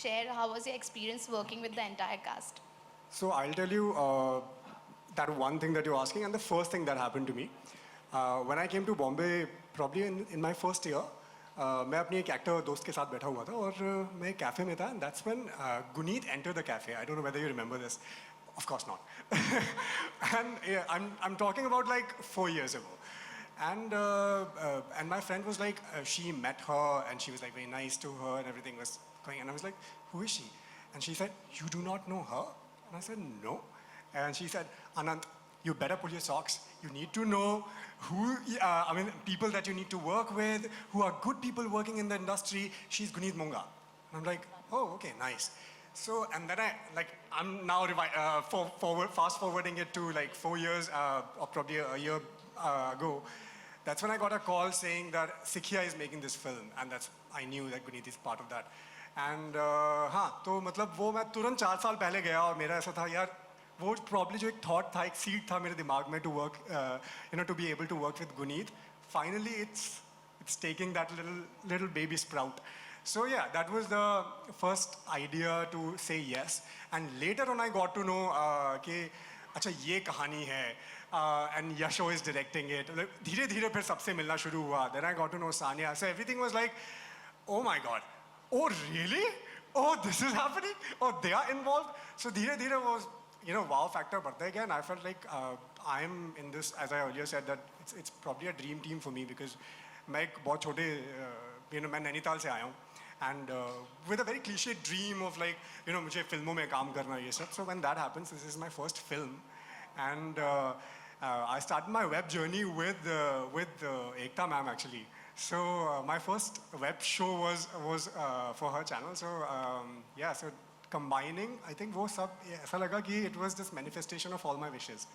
share how was your experience working with the entire cast? So I'll tell you that one thing that you're asking, and the first thing that happened to me. When I came to Bombay, probably in my first year, मैं अपनी एक actor दोस्त के साथ बैठा हुआ था और मैं कैफ़े में था, and that's when Guneet entered the cafe. I don't know whether you remember this. Of course not. And yeah, I'm talking about like 4 years ago. And my friend was like, she met her and she was like very nice to her and everything was going. And I was like, who is she? And she said, you do not know her? And I said, no. And she said, Anand, you better pull your socks. You need to know who, people that you need to work with, who are good people working in the industry. She's Guneet Monga. And I'm like, oh, okay, nice. So, and then I'm now fast forwarding it to like 4 years or probably a year ago. That's when I got a call saying that Sikhia is making this film, and I knew that Guneet is part of that. And हाँ, तो मतलब वो मैं तुरंत 4 साल पहले गया और मेरा ऐसा था यार, वो probably जो एक thought था, एक seed था मेरे दिमाग में to work, to be able to work with Guneet. Finally, it's taking that little baby sprout. So yeah, that was the first idea to say yes. And later on, I got to know कि अच्छा ये कहानी है, and Yasho is directing it. धीरे धीरे फिर सबसे मिलना शुरू हुआ. Then I got to know Sanya. So everything was like, oh my God, oh really? Oh, this is happening? Oh, they are involved? So धीरे धीरे was, wow factor बढ़ता है. And I felt like I'm in this, as I earlier said, that it's probably a dream team for me because मैं एक बहुत छोटे, मैं नैनीताल से आया हूँ. And with a very cliche dream of like, मुझे फिल्मों में काम करना ये सब. So when that happens, this is my first film. And I started my web journey with Ekta ma'am actually. So my first web show was for her channel. So yeah, so combining, I think वो सब ऐसा लगा कि it was this manifestation of all my wishes.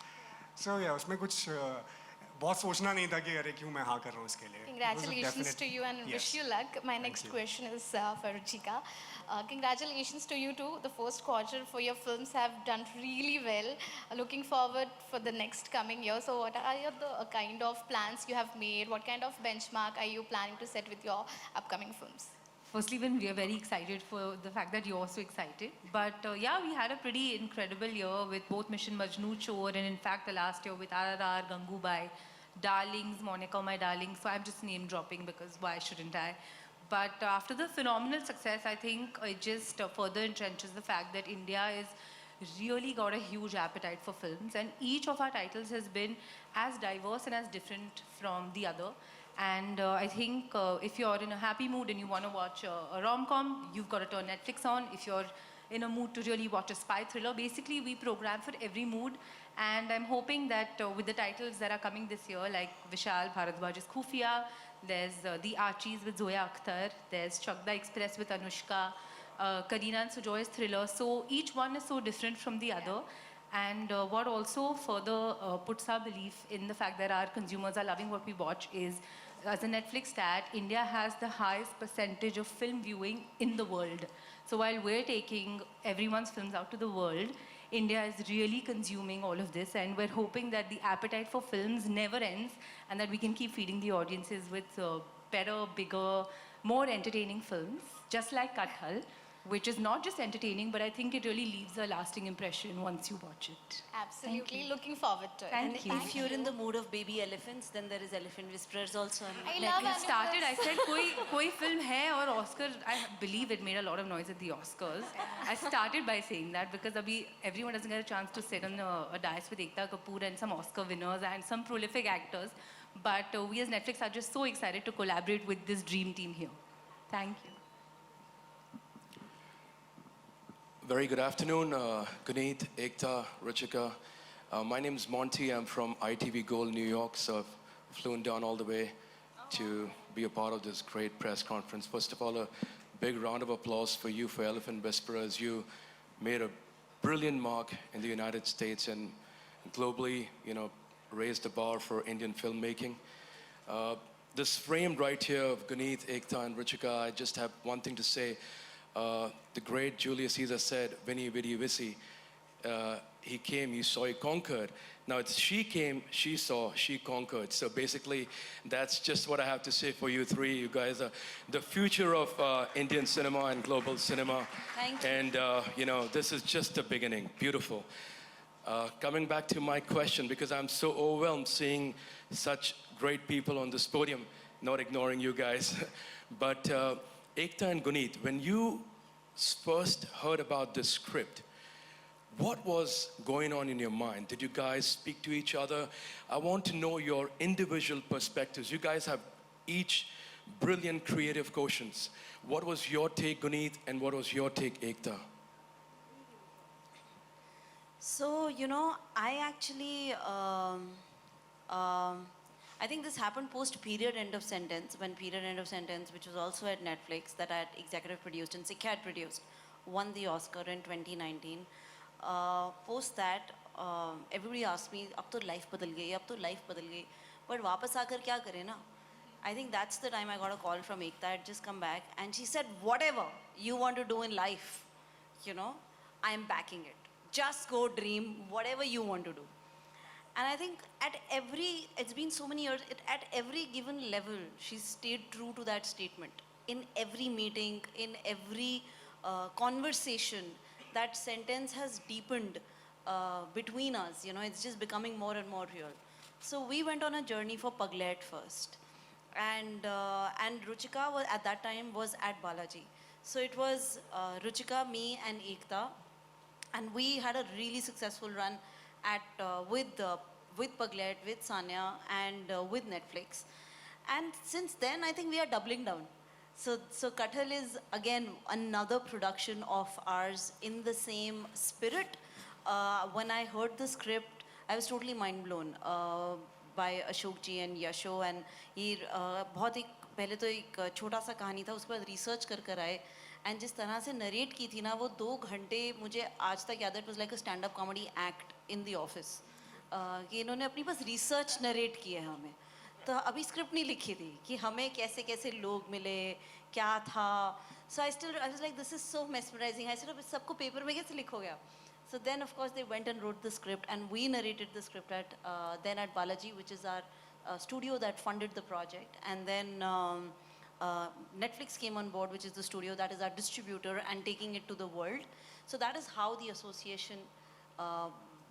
So yeah, उसमें कुछ बहुत सोचना नहीं था कि अरे क्यों मैं हाँ कर रहा हूँ इसके लिए. Congratulations to you and wish you luck. My next question is for Ruchika. Congratulations to you too. The first quarter for your films have done really well. Looking forward for the next coming year. So what are the kind of plans you have made? What kind of benchmark are you planning to set with your upcoming films? Firstly, we are very excited for the fact that you're also excited. But yeah, we had a pretty incredible year with both Mission Majnu Chor and in fact the last year with RRR, Gangubai, Darlings, Monica My Darling. So I'm just name dropping because why shouldn't I? But after the phenomenal success, I think it just further entrenches the fact that India is really got a huge appetite for films, and each of our titles has been as diverse and as different from the other. And I think if you're in a happy mood and you want to watch a rom-com, you've got to turn Netflix on. If you're in a mood to really watch a spy thriller, basically we program for every mood. And I'm hoping that with the titles that are coming this year, like Vishal Bharadwaj's Khufiya, there's The Archies with Zoya Akhtar, there's Chakda Express with Anushka, Kareena and Sujoy's Thriller. So each one is so different from the other. And what also further puts our belief in the fact that our consumers are loving what we watch is, as a Netflix stat, India has the highest percentage of film viewing in the world. So while we're taking everyone's films out to the world, India is really consuming all of this, and we're hoping that the appetite for films never ends and that we can keep feeding the audiences with better, bigger, more entertaining films, just like Kathal, which is not just entertaining, but I think it really leaves a lasting impression once you watch it. Absolutely, looking forward to it. Thank you. If you're in the mood of baby elephants, then there is Elephant Whisperers also. I love It started, I animals. said, koi film hai or Oscar, I believe it made a lot of noise at the Oscars. I started by saying that because everyone doesn't get a chance to sit on a dais with Ekta Kapoor and some Oscar winners and some prolific actors. But we as Netflix are just so excited to collaborate with this dream team here. Thank you. Very good afternoon, Guneet, Ekta, Ruchika. My name is Monty. I'm from ITV Gold, New York, so I've flown down all the way to be a part of this great press conference. First of all, a big round of applause for you, for Elephant Whisperers. You made a brilliant mark in the United States and globally, raised the bar for Indian filmmaking. This framed right here of Guneet, Ekta, and Ruchika, I just have one thing to say. The great Julius Caesar said, Vini, Vidi, Vici. he came, he saw, he conquered. Now it's she came, she saw, she conquered. So basically, that's just what I have to say for you three. You guys are the future of Indian cinema and global cinema. Thank you. And, this is just the beginning. Beautiful. Coming back to my question, because I'm so overwhelmed seeing such great people on this podium, not ignoring you guys. But Ekta and Guneet, when you first heard about this script, what was going on in your mind? Did you guys speak to each other? I want to know your individual perspectives. You guys have each brilliant creative quotients. What was your take, Guneet, and what was your take, Ekta? So, I actually, I think this happened post Period End of Sentence, when Period End of Sentence, which was also at Netflix, that I had executive produced and Sikha had produced, won the Oscar in 2019. Post that, everybody asked me, अब तो life बदल गई, अब तो life बदल गई, but वापस आकर क्या करें ना? I think that's the time I got a call from Ekta. I had just come back, and she said, whatever you want to do in life, I am backing it. Just go dream whatever you want to do. And I think it's been so many years, at every given level, she stayed true to that statement. In every meeting, in every conversation, that sentence has deepened between us. It's just becoming more and more real. So we went on a journey for Paglet first. And Ruchika was, at that time was at Balaji. So it was Ruchika, me and Ekta. And we had a really successful run with Paglet, with Sanya, and with Netflix. And since then, I think we are doubling down. So Kathal is, again, another production of ours in the same spirit. When I heard the script, I was totally mind blown by Ashok ji and Yasho. And ये बहुत एक पहले तो एक छोटा सा कहानी था, उसके बाद रिसर्च कर आए. एंड जिस तरह से नरेट की थी ना, वो 2 घंटे मुझे आज तक याद है. It was like a stand up comedy act in the office, कि इन्होंने अपनी बस रिसर्च नरेट की है हमें. तो अभी स्क्रिप्ट नहीं लिखी थी कि हमें कैसे कैसे लोग मिले, क्या था. So I was like this is so mesmerising. I said सबको पेपर में कैसे लिखोगे आप. So then, of course, they went and wrote the script, and we narrated the script then at Balaji, which is our studio that funded the project. And then Netflix came on board, which is the studio that is our distributor and taking it to the world. So that is how the association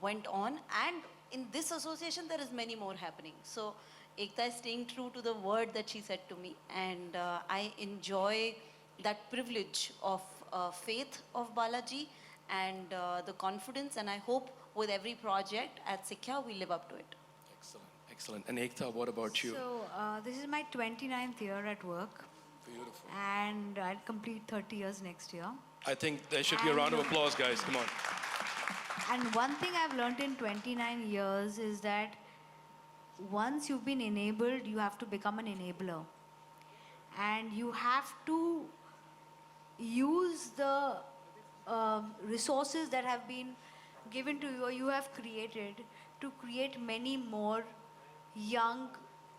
went on. And in this association, there is many more happening. So Ekta is staying true to the word that she said to me. And I enjoy that privilege of faith of Balaji and the confidence. And I hope with every project at Sikha, we live up to it. Excellent, excellent. And Ekta, what about you? So, this is my 29th year at work. Beautiful. And I'll complete 30 years next year. I think there should be a round of applause, guys. Come on. And one thing I've learned in 29 years is that once you've been enabled, you have to become an enabler. And you have to use the resources that have been given to you or you have created to create many more young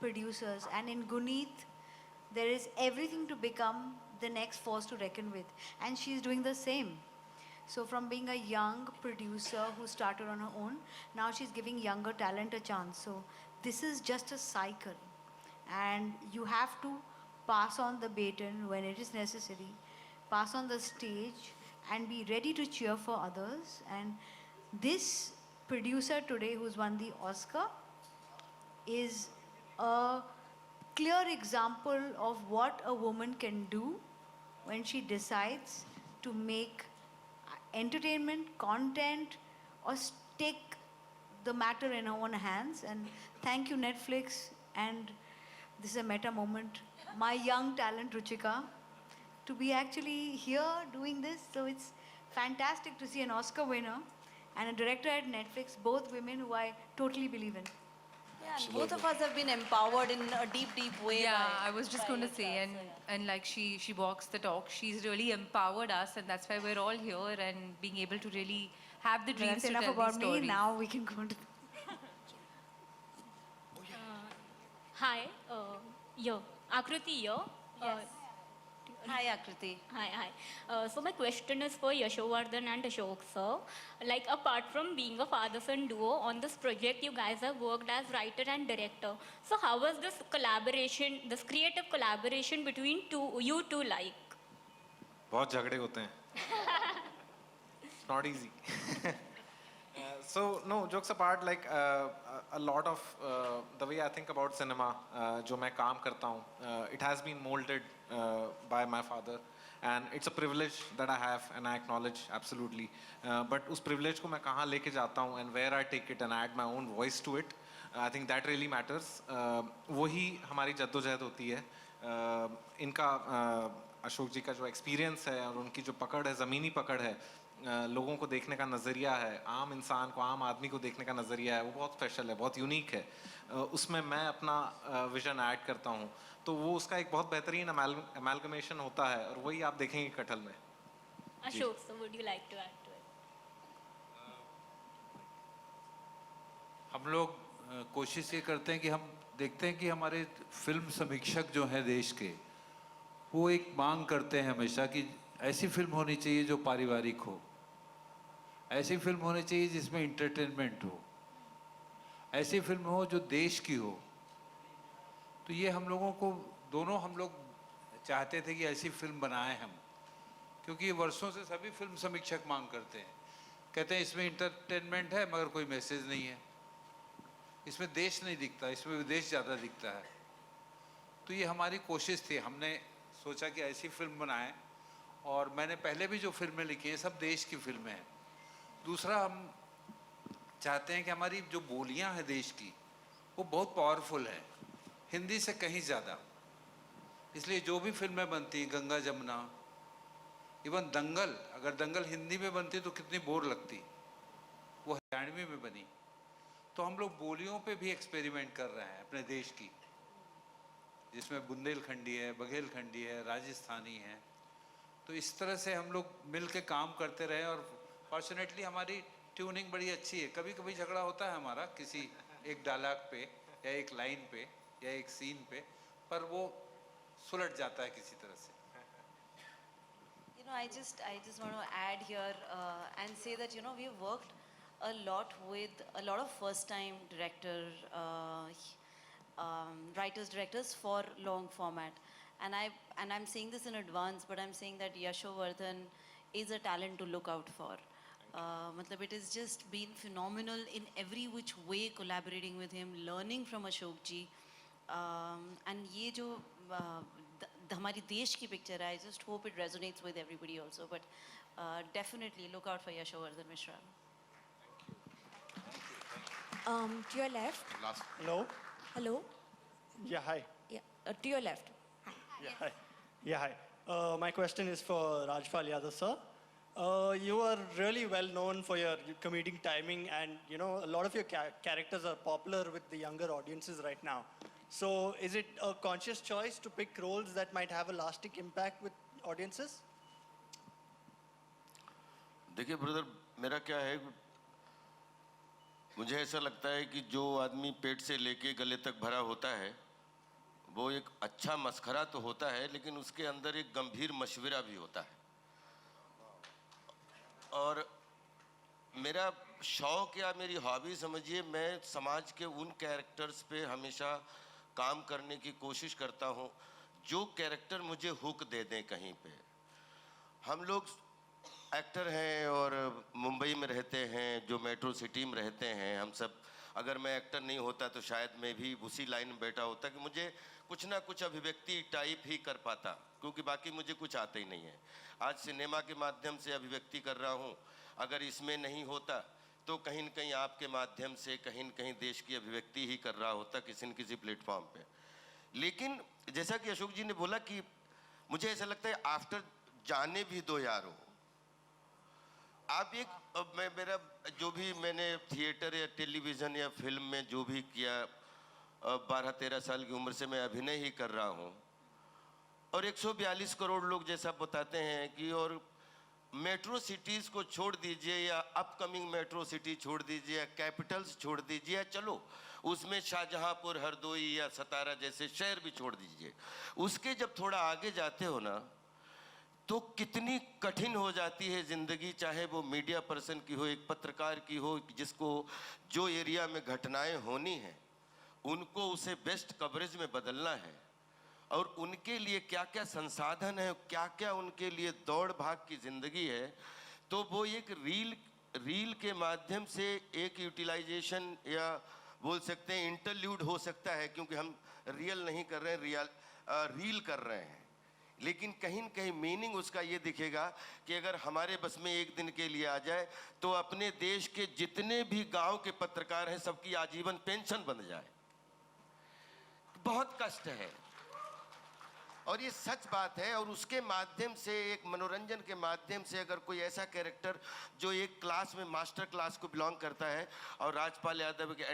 producers. And in Guneet, there is everything to become the next force to reckon with. And she's doing the same. So from being a young producer who started on her own, now she's giving younger talent a chance. So this is just a cycle. And you have to pass on the baton when it is necessary, pass on the stage, and be ready to cheer for others. And this producer today who's won the Oscar is a clear example of what a woman can do when she decides to make entertainment, content, or take the matter in her own hands. And thank you, Netflix. And this is a meta moment. My young talent, Ruchika, to be actually here doing this. So it's fantastic to see an Oscar winner and a director at Netflix, both women who I totally believe in. Yeah, and both of us have been empowered in a deep, deep way. Yeah, by- I was just by going to Ekta, say, so and, yeah. and like she walks the talk. She's really empowered us, and that's why we're all here and being able to really have the dreams That's to enough tell about these me. stories. Now we can go to. Hi, Akriti here. Hi, Akriti. Hi. So my question is for Yashovardhan and Ashok sir. Like apart from being a father-son duo on this project, you guys have worked as writer and director. So how was this collaboration, this creative collaboration between you two like? बहुत झगड़े होते हैं. It's not easy. So no, jokes apart, like a lot of the way I think about cinema, जो मैं काम करता हूँ, it has been molded by my father, and it's a privilege that I have, and I acknowledge absolutely. But उस privilege को मैं कहाँ लेके जाता हूँ, and where I take it and add my own voice to it, I think that really matters. वही हमारी जद्दोजहद होती है. इनका अशोक जी का जो एक्सपीरियंस है और उनकी जो पकड़ है, ज़मीनी पकड़ है, लोगों को देखने का नज़रिया है, आम इंसान को, आम आदमी को देखने का नज़रिया है, वो बहुत स्पेशल है, बहुत यूनिक है. उसमें मैं अपना विजन ऐड करता हूँ, तो वो उसका एक बहुत बेहतरीन अमेलगमेशन होता है, और वही आप देखेंगे कटहल में. Ashok sir, would you like to add to it? हम लोग कोशिश ये करते हैं कि हम देखते हैं कि हमारे फिल्म समीक्षक जो हैं देश के, वो एक मांग करते हैं हमेशा कि ऐसी फिल्म होनी चाहिए जो पारिवारिक हो, ऐसी फिल्म होनी चाहिए जिसमें इंटरटेनमेंट हो, ऐसी फिल्म हो जो देश की हो. तो ये हम लोगों को, दोनों हम लोग चाहते थे कि ऐसी फिल्म बनाएं हम, क्योंकि ये वर्षों से सभी फिल्म समीक्षक मांग करते हैं. कहते हैं इसमें इंटरटेनमेंट है मगर कोई मैसेज नहीं है, इसमें देश नहीं दिखता, इसमें विदेश ज़्यादा दिखता है. तो ये हमारी कोशिश थी, हमने सोचा कि ऐसी फिल्म बनाएं. और मैंने पहले भी जो फिल्में लिखी हैं सब देश की फिल्में हैं. दूसरा, हम चाहते हैं कि हमारी जो बोलियां हैं देश की, वो बहुत पावरफुल है, हिंदी से कहीं ज़्यादा. इसलिए जो भी फिल्में बनती हैं, गंगा जमुना, इवन दंगल, अगर दंगल हिंदी में बनती तो कितनी बोर लगती, वो हरियाणवी में बनी. तो हम लोग बोलियों पे भी एक्सपेरिमेंट कर रहे हैं अपने देश की, जिसमें बुंदेलखंडी है, बघेलखंडी है, राजस्थानी है. तो इस तरह से हम लोग मिल के काम करते रहे, और फॉर्चुनेटली हमारी ट्यूनिंग बड़ी अच्छी है. कभी कभी झगड़ा होता है हमारा किसी एक डायलॉग पे या एक लाइन पे या एक सीन पे, पर वो सुलट जाता है किसी तरह से. You know, I just want to add here and say that, you know, we've worked a lot with a lot of first-time writers, directors for long format. And I'm saying this in advance, but I'm saying that Yashovardhan is a talent to look out for. Matlab, it has just been phenomenal in every which way, collaborating with him, learning from Ashok ji. And ये जो हमारी देश की picture है, I just hope it resonates with everybody also. But definitely look out for Yashovardhan Mishra. To your left. Hello. Hello. Yeah, hi. Yeah. To your left. Yeah, hi. Yeah, hi. My question is for Rajpal Yadav, sir. You are really well known for your comedic timing, and you know a lot of your characters are popular with the younger audiences right now. So, is it a conscious choice to pick roles that might have a lasting impact with audiences? देखिए brother, मेरा क्या है, मुझे ऐसा लगता है कि जो आदमी पेट से लेके गले तक भरा होता है, वो एक अच्छा मस्खरा तो होता है, लेकिन उसके अंदर एक गंभीर मशवरा भी होता है. और मेरा शौक़ या मेरी हॉबी समझिए, मैं समाज के उन कैरेक्टर्स पे हमेशा काम करने की कोशिश करता हूँ जो कैरेक्टर मुझे हुक दे दें कहीं पे. हम लोग एक्टर हैं और मुंबई में रहते हैं, जो मेट्रो सिटी में रहते हैं. हम सब, अगर मैं एक्टर नहीं होता तो शायद मैं भी उसी लाइन में बैठा होता कि मुझे कुछ ना कुछ अभिव्यक्ति टाइप ही कर पाता, क्योंकि बाकी मुझे कुछ आता ही नहीं है. आज सिनेमा के माध्यम से अभिव्यक्ति कर रहा हूँ, अगर इसमें नहीं होता तो कहीं न कहीं आपके माध्यम से कहीं न कहीं देश की अभिव्यक्ति ही कर रहा होता किसी न किसी प्लेटफॉर्म पे. लेकिन जैसा कि अशोक जी ने बोला कि मुझे ऐसा लगता है आफ्टर जाने भी दो यारो. आप एक, मेरा जो भी मैंने थिएटर या टेलीविज़न या फिल्म में जो भी किया, 12-13 साल की उम्र से मैं अभिनय ही कर रहा हूँ. और 142 करोड़ लोग जैसा बताते हैं कि, और मेट्रो सिटीज़ को छोड़ दीजिए या अपकमिंग मेट्रो सिटी छोड़ दीजिए या कैपिटल्स छोड़ दीजिए, या चलो उसमें शाहजहाँपुर, हरदोई या सतारा जैसे शहर भी छोड़ दीजिए, उसके जब थोड़ा आगे जाते हो ना, तो कितनी कठिन हो जाती है ज़िंदगी, चाहे वो मीडिया पर्सन की हो, एक पत्रकार की हो, जिसको जो एरिया में घटनाएं होनी हैं उनको उसे बेस्ट कवरेज में बदलना है, और उनके लिए क्या क्या संसाधन है, क्या क्या उनके लिए दौड़ भाग की ज़िंदगी है। तो वो एक रील के माध्यम से एक यूटिलाइजेशन या बोल सकते हैं इंटरल्यूड हो सकता है, क्योंकि हम रियल नहीं कर रहे हैं, रील कर रहे हैं, लेकिन कहीं न कहीं मीनिंग उसका ये दिखेगा कि अगर हमारे बस में एक दिन के लिए आ जाए तो अपने देश के जितने भी गांव के पत्रकार हैं सबकी आजीवन पेंशन बन जाए। बहुत कष्ट है और ये सच बात है। और उसके माध्यम से, एक मनोरंजन के माध्यम से, अगर कोई ऐसा कैरेक्टर जो एक क्लास में मास्टर क्लास को बिलोंग करता है और राजपाल यादव के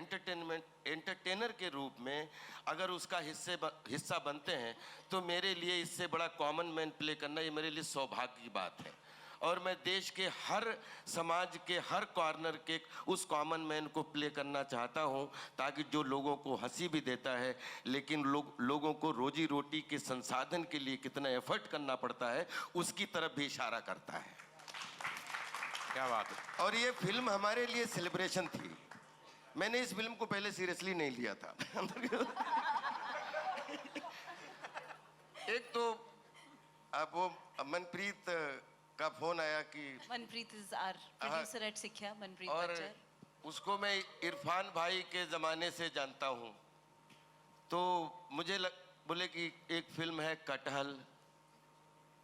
एंटरटेनर के रूप में अगर उसका हिस्सा बनते हैं, तो मेरे लिए इससे बड़ा कॉमन मैन प्ले करना ये मेरे लिए सौभाग्य की बात है। और मैं देश के हर समाज के हर कॉर्नर के उस कॉमन मैन को प्ले करना चाहता हूं, ताकि जो लोगों को हंसी भी देता है लेकिन लोगों को रोजी रोटी के संसाधन के लिए कितना एफर्ट करना पड़ता है उसकी तरफ भी इशारा करता है। क्या बात है। और ये फिल्म हमारे लिए सेलिब्रेशन थी। मैंने इस फिल्म को पहले सीरियसली नहीं लिया था। एक तो अब वो मनप्रीत का फोन आया कि Manpreet is our producer at Sikhya, Manpreet और Bachar. उसको मैं इरफान भाई के ज़माने से जानता हूँ, तो मुझे बोले कि एक फिल्म है कटहल।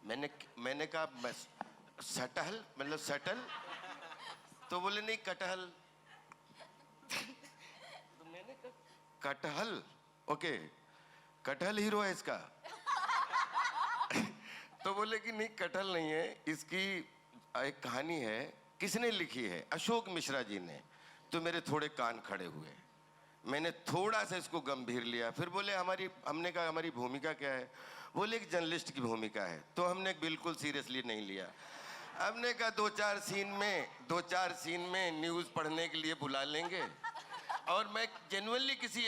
मैंने कहा सटहल मतलब सटल, तो बोले नहीं कटहल। तो मैंने कहा कटहल, ओके कटहल हीरो है इसका। तो बोले कि नहीं कटहल नहीं है, इसकी एक कहानी है। किसने लिखी है? अशोक मिश्रा जी ने। तो मेरे थोड़े कान खड़े हुए, मैंने थोड़ा सा इसको गंभीर लिया। फिर बोले हमने कहा हमारी भूमिका क्या है? बोले एक जर्नलिस्ट की भूमिका है। तो हमने बिल्कुल सीरियसली नहीं लिया। हमने कहा दो चार सीन में न्यूज़ पढ़ने के लिए बुला लेंगे। और मैं जेन्युइनली किसी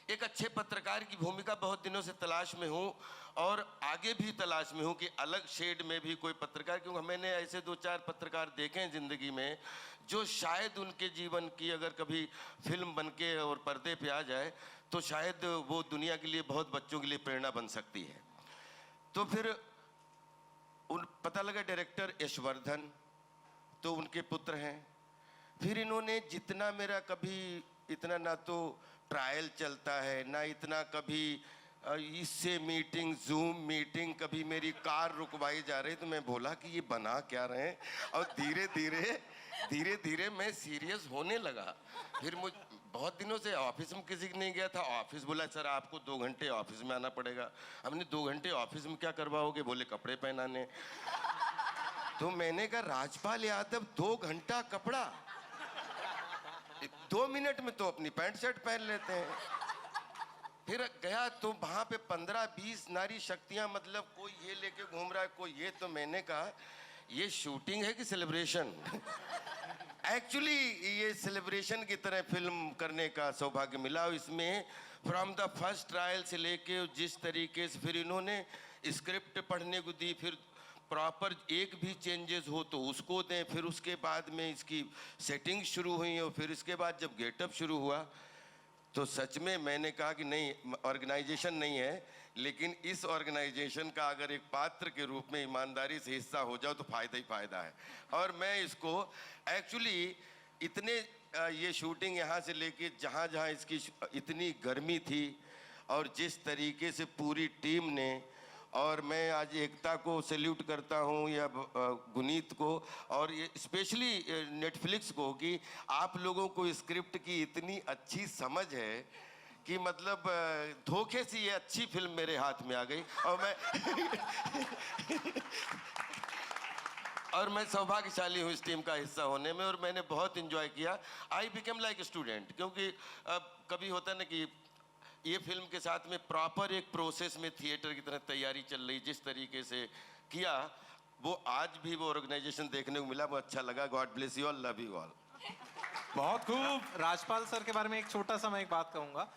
एक अच्छे पत्रकार की भूमिका बहुत दिनों से तलाश में हूँ, और आगे भी तलाश में हूँ कि अलग शेड में भी कोई पत्रकार, क्योंकि मैंने ऐसे दो चार पत्रकार देखे हैं ज़िंदगी में जो शायद उनके जीवन की अगर कभी फिल्म बनके और पर्दे पे आ जाए तो शायद वो दुनिया के लिए, बहुत बच्चों के लिए प्रेरणा बन सकती है। तो फिर पता लगा डायरेक्टर यशवर्धन, तो उनके पुत्र हैं। फिर इन्होंने जितना मेरा कभी इतना ना तो ट्रायल चलता है ना इतना कभी इससे मीटिंग, जूम मीटिंग, कभी मेरी कार रुकवाई जा रही, तो मैं बोला कि ये बना क्या रहे हैं। और धीरे धीरे मैं सीरियस होने लगा। फिर मुझ बहुत दिनों से ऑफिस में किसी के नहीं गया था। ऑफिस बोला सर आपको 2 घंटे ऑफिस में आना पड़ेगा। हमने 2 घंटे ऑफिस में क्या करवाओगे? बोले कपड़े पहनाने। तो मैंने कहा राजपाल यादव 2 घंटा कपड़ा, 2 मिनट में तो अपनी पैंट शर्ट पहन लेते हैं। फिर गया तो वहाँ पे 15-20 नारी शक्तियाँ, मतलब कोई ये लेके घूम रहा है, कोई ये। तो मैंने कहा ये शूटिंग है कि सेलिब्रेशन? एक्चुअली ये सेलिब्रेशन की तरह फिल्म करने का सौभाग्य मिला। इसमें फ्रॉम द फर्स्ट ट्रायल से लेके जिस तरीके से फिर इन्होंने स्क्रिप्ट पढ़ने को दी, फिर प्रॉपर एक भी चेंजेस हो तो उसको दें, फिर उसके बाद में इसकी सेटिंग शुरू हुई, और फिर इसके बाद जब गेटअप शुरू हुआ तो सच में मैंने कहा कि नहीं, ऑर्गेनाइजेशन नहीं है, लेकिन इस ऑर्गेनाइजेशन का अगर एक पात्र के रूप में ईमानदारी से हिस्सा हो जाओ तो फ़ायदा ही फ़ायदा है। और मैं इसको एक्चुअली इतने ये शूटिंग यहाँ से लेके जहाँ जहाँ इसकी इतनी गर्मी थी, और जिस तरीके से पूरी टीम ने, और मैं आज एकता को सैल्यूट करता हूँ या गुनीत को, और ये स्पेशली नेटफ्लिक्स को, कि आप लोगों को स्क्रिप्ट की इतनी अच्छी समझ है कि मतलब धोखे से ये अच्छी फिल्म मेरे हाथ में आ गई। और मैं सौभाग्यशाली हूँ इस टीम का हिस्सा होने में, और मैंने बहुत इंजॉय किया। आई बिकेम लाइक स्टूडेंट, क्योंकि कभी होता है ना कि ये फिल्म के साथ में प्रॉपर एक प्रोसेस में थिएटर की तरह तैयारी चल रही, जिस तरीके से किया वो आज भी वो ऑर्गेनाइजेशन देखने को मिला, वो अच्छा लगा। God bless you all, love you all. बहुत खूब। राजपाल सर के बारे में एक छोटा सा मैं एक बात कहूँगा।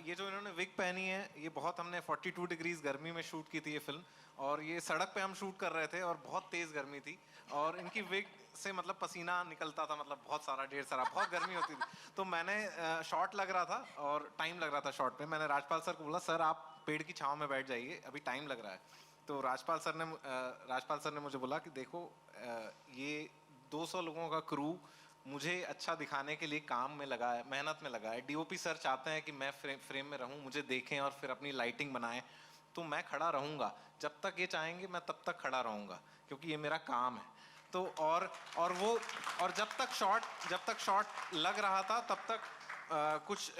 ये जो इन्होंने विग पहनी है, ये बहुत हमने 42 डिग्रीज गर्मी में शूट की थी ये फिल्म, और ये सड़क पे हम शूट कर रहे थे और बहुत तेज़ गर्मी थी, और इनकी विग से मतलब पसीना निकलता था, मतलब बहुत सारा, ढेर सारा, बहुत गर्मी होती थी। तो मैंने शॉट लग रहा था और टाइम लग रहा था शॉट पे, मैंने राजपाल सर को बोला, सर आप पेड़ की छाँव में बैठ जाइए, अभी टाइम लग रहा है। तो राजपाल सर ने मुझे बोला कि देखो ये 200 लोगों का क्रू मुझे अच्छा दिखाने के लिए काम में लगा है, मेहनत में लगा है। डीओपी सर चाहते हैं कि मैं फ्रेम में रहूं, मुझे देखें और फिर अपनी लाइटिंग बनाएं, तो मैं खड़ा रहूंगा जब तक ये चाहेंगे, मैं तब तक खड़ा रहूंगा, क्योंकि ये मेरा काम है। तो और जब तक शॉट लग रहा था तब तक कुछ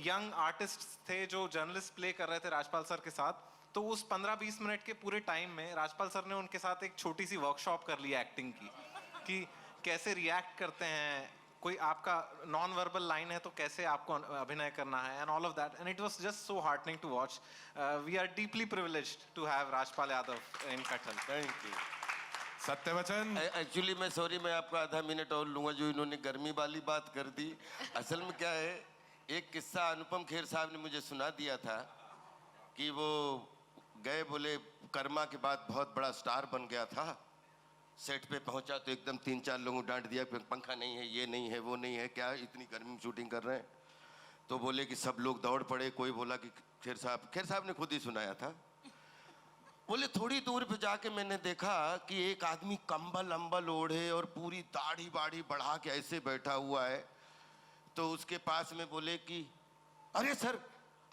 यंग आर्टिस्ट थे जो जर्नलिस्ट प्ले कर रहे थे राजपाल सर के साथ। तो उस 15-20 मिनट के पूरे टाइम में राजपाल सर ने उनके साथ एक छोटी सी वर्कशॉप कर ली एक्टिंग की, कि कैसे रिएक्ट करते हैं, कोई आपका नॉन वर्बल लाइन है तो कैसे आपको अभिनय करना है, and all of that, and it was just so heartening to watch. We are deeply privileged to have Rajpal Yadav in Kathal. Thank you. सत्यवचन। एक्चुअली मैं सॉरी, मैं आपका आधा मिनट और लूँगा, जो इन्होंने गर्मी वाली बात कर दी। असल में क्या है, एक किस्सा अनुपम खेर साहब ने मुझे सुना दिया था कि वो गए, बोले कर्मा के बाद बहुत बड़ा स्टार बन गया था, सेट पे पहुंचा तो एकदम 3-4 लोगों डांट दिया, पंखा नहीं है, ये नहीं है, वो नहीं है, क्या इतनी गर्मी में शूटिंग कर रहे हैं। तो बोले कि सब लोग दौड़ पड़े, कोई बोला कि खेर साहब ने खुद ही सुनाया था, बोले थोड़ी दूर पे जाके मैंने देखा कि एक आदमी कंबल अंबल ओढ़े और पूरी दाढ़ी बाढ़ी बढ़ा के ऐसे बैठा हुआ है। तो उसके पास में बोले कि अरे सर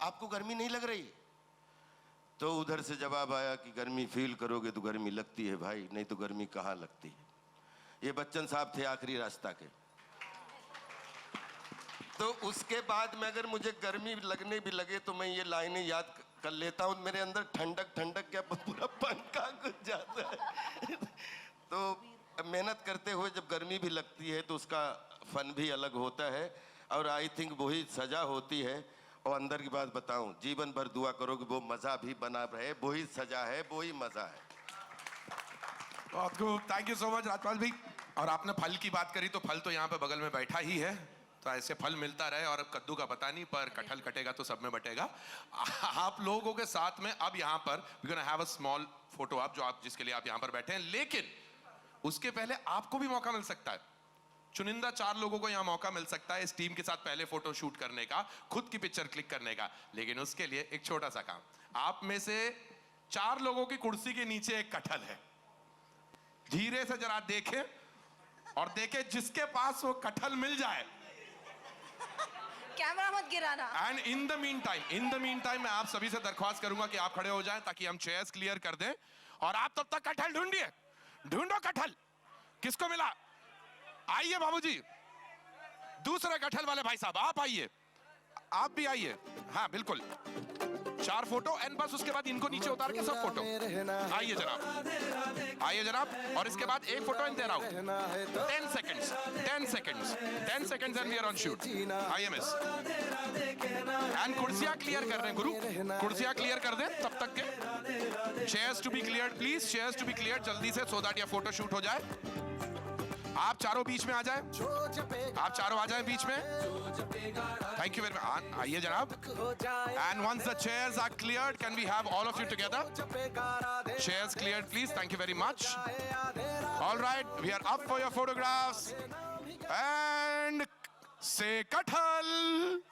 आपको गर्मी नहीं लग रही? तो उधर से जवाब आया कि गर्मी फील करोगे तो गर्मी लगती है भाई, नहीं तो गर्मी कहाँ लगती है। ये बच्चन साहब थे आखिरी रास्ता के। तो उसके बाद में अगर मुझे गर्मी लगने भी लगे तो मैं ये लाइनें याद कर लेता हूँ, मेरे अंदर ठंडक क्या पूरा पंखा घुस जाता है। तो मेहनत करते हुए जब गर्मी भी लगती है तो उसका फन भी अलग होता है, और आई थिंक वही सजा होती है। और अंदर की बात बताऊं, जीवन भर दुआ करो कि वो मजा भी बना रहे, वही सजा है, वही मजा है। बहुत खूब, thank you so much Rajpal भाई। और आपने फल की बात करी तो फल तो यहाँ पे बगल में बैठा ही है, तो ऐसे फल मिलता रहे। और कद्दू का पता नहीं, पर कटहल कटेगा तो सब में बटेगा। आप लोगों के साथ में अब यहाँ पर we gonna have a small photo आप, जो आप जिसके लिए आप यहाँ पर बैठे हैं, लेकिन उसके पहले आपको भी मौका मिल सकता है। चुनिंदा 4 लोगों को यहां मौका मिल सकता है इस टीम के साथ पहले फोटो शूट करने का, खुद की पिक्चर क्लिक करने का। लेकिन उसके लिए एक छोटा सा काम, आप में से 4 लोगों की कुर्सी के नीचे एक कटहल है, धीरे से जरा देखें और देखें जिसके पास वो कटहल मिल जाए, कैमरा मत गिराना। And in the mean time मैं आप सभी से दरख्वास्त करूंगा कि आप खड़े हो जाएं ताकि हम चेयर्स क्लियर कर दें, और आप तब तक कटहल ढूंढिए, ढूंढो कटहल किसको मिला। आइए बाबूजी, दूसरे कटहल वाले भाई साहब आप आइए, आप भी आइए। हाँ बिल्कुल, 4 फोटो एंड बस उसके बाद इनको नीचे उतार के सब फोटो। आइए जनाब, और इसके बाद एक photo in there out. 10 seconds and we are on shoot. आइए मिस, एंड कुर्सियां क्लियर कर रहे हैं गुरु, कुर्सियां क्लियर कर दें तब तक के। Chairs to be cleared please, chairs to be cleared जल्दी से, सो दैट ये फोटो शूट हो जाए। आप चारों बीच में आ जाएं, आप चारों आ जाएं बीच में। थैंक यू वेरी मच, आइए जनाब। And once the chairs are cleared, can we have all of you together? Chairs cleared please, thank you very much. All right, we are up for your photographs and say कटहल।